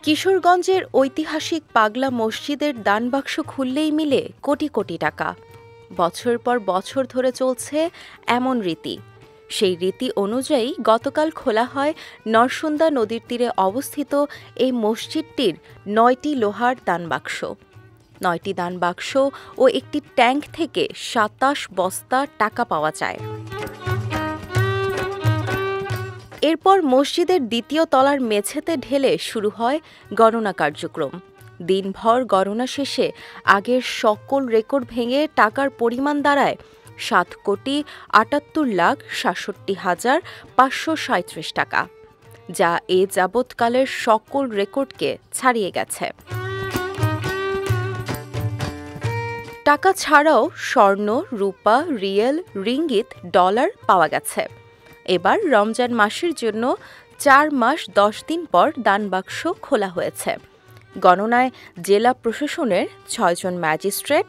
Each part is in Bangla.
কিশোরগঞ্জের ঐতিহাসিক পাগলা মসজিদের দানবাক্স খুললেই মিলে কোটি কোটি টাকা। বছর পর বছর ধরে চলছে এমন রীতি। সেই রীতি অনুযায়ী গতকাল খোলা হয় নরসুন্দা নদীর তীরে অবস্থিত এই মসজিদটির ৯টি লোহার দানবাক্স। ৯টি দানবাক্স ও একটি ট্যাঙ্ক থেকে ২৭ বস্তা টাকা পাওয়া যায়। এরপর মসজিদের দ্বিতীয় তলার মেঝেতে ঢেলে শুরু হয় গণনা কার্যক্রম। দিনভর গণনা শেষে আগের সকল রেকর্ড ভেঙে টাকার পরিমাণ দাঁড়ায় ৭,৭৮,৬৭,৫৩৭ টাকা, যা এ যাবৎকালের সকল রেকর্ডকে ছাড়িয়ে গেছে। টাকা ছাড়াও স্বর্ণ, রূপা, রিয়েল, রিঙ্গিত, ডলার পাওয়া গেছে। এবার রমজান মাসের জন্য ৪ মাস ১০ দিন পর দানবাক্স খোলা হয়েছে। গণনায় জেলা প্রশাসনের ৬ জন ম্যাজিস্ট্রেট,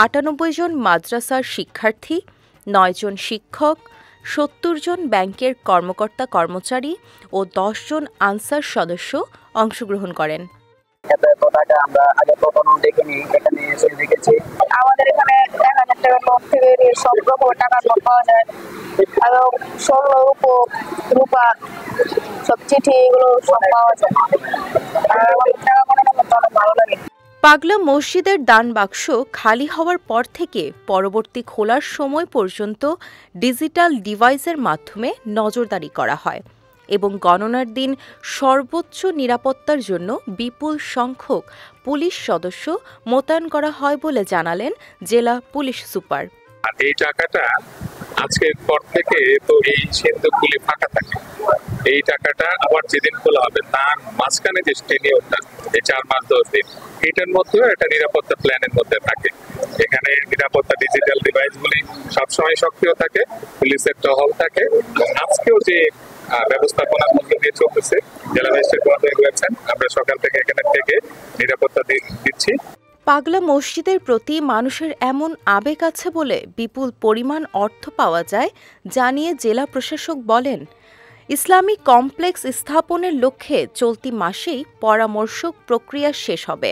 ৯৮ জন মাদ্রাসার শিক্ষার্থী, ৯ জন শিক্ষক, ৭০ জন ব্যাংকের কর্মকর্তা কর্মচারী ও ১০ জন আনসার সদস্য অংশগ্রহণ করেন। আমরা আগে কখনো দেখিনি, এখানে এসে দেখেছি। আমাদের এখানে ১,০০০ টাকার নোট থেকে সব রকম টাকার নোট পাওয়া যায়, আরো স্বর্ণ, রূপা, সব চিঠি, এগুলো সব পাওয়া যায়। আর আমাদের টাকা গণনা করতে অনেক ভালো লাগে। পাগলা মসজিদের দানবাক্স খালি হওয়ার পর থেকে পরবর্তী খোলার সময় পর্যন্ত ডিজিটাল ডিভাইসের মাধ্যমে নজরদারি করা হয় এবং গণনার দিন সর্বোচ্চ নিরাপত্তার জন্য বিপুল সংখ্যক পুলিশ সদস্য মোতায়েন করা হয় বলে জানালেন জেলা পুলিশ সুপার। এই টাকাটা আজকের পর থেকে তো এই সিন্ধুকগুলি ফাঁকা থাকে। এই টাকাটা আবার যেদিন খোলা হবে তার মাঝখানে যে টেনিয়রটা, এই ৪ মাস ১০ দিন, এটার মধ্যেও একটা নিরাপত্তা প্ল্যানের মধ্যে থাকে। এখানে নিরাপত্তা ডিজিটাল ডিভাইসগুলি সবসময় সক্রিয় থাকে, পুলিশের টহল থাকে। আজকেও যে ব্যবস্থাপনার মধ্যে দিয়ে চলতেছে, জেলা ম্যাজিস্ট্রেট মহোদয় রয়েছেন, আমরা সকাল থেকে এখানে থেকে নিরাপত্তা দিচ্ছি। পাগলা মসজিদের প্রতি মানুষের এমন আবেগ আছে বলে বিপুল পরিমাণ অর্থ পাওয়া যায় জানিয়ে জেলা প্রশাসক বলেন, ইসলামিক কমপ্লেক্স স্থাপনের লক্ষ্যে চলতি মাসেই পরামর্শ প্রক্রিয়া শেষ হবে।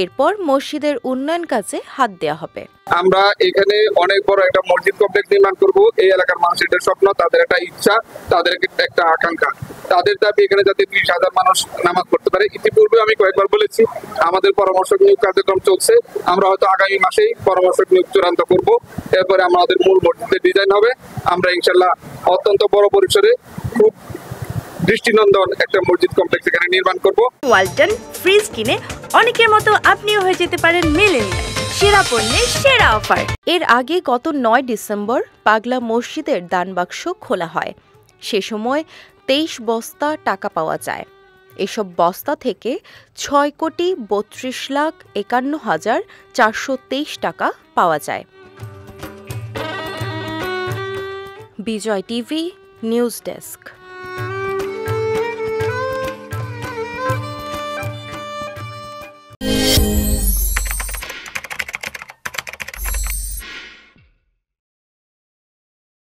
এরপর মসজিদের উন্নয়ন কাজে হাত দেওয়া হবে। আমরা এখানে অনেক বড় একটা মসজিদ কমপ্লেক্স নির্মাণ করব। এই এলাকার মানুষের স্বপ্ন, তাদের একটা ইচ্ছা, তাদের একটা আকাঙ্ক্ষা, তাদের দাবি এখানে যাতে ৩০,০০০ মানুষ নামাজ পড়তে পারে। ইতিপূর্বে আমি কয়েকবার বলেছি আমাদের পরামর্শ নিয়োগ কার্যক্রম চলছে। আমরা হয়তো আগামী মাসেই পরামর্শ নিয়োগ চূড়ান্ত করব। এরপরে আমাদের মূল মসজিদের ডিজাইন হবে। আমরা ইনশাল্লাহ অত্যন্ত বড় পরিসরে খুব দৃষ্টিনন্দন একটা মসজিদ কমপ্লেক্স এখানে নির্মাণ করব। ওয়ালটন ফ্রিজ কিনে অনেকের মতো আপনিও হয়ে যেতে পারেন মিলেনিয়াল, সেরা পণ্যের সেরা অফার। এর আগে গত ৯ ডিসেম্বর পাগলা মসজিদের দানবাক্স খোলা হয়। সে সময় ২৩ বস্তা টাকা পাওয়া যায়। এসব বস্তা থেকে ৬,৫১,৫১,৪২৩ টাকা পাওয়া যায়। বিজয় টিভি নিউজ ডেস্ক।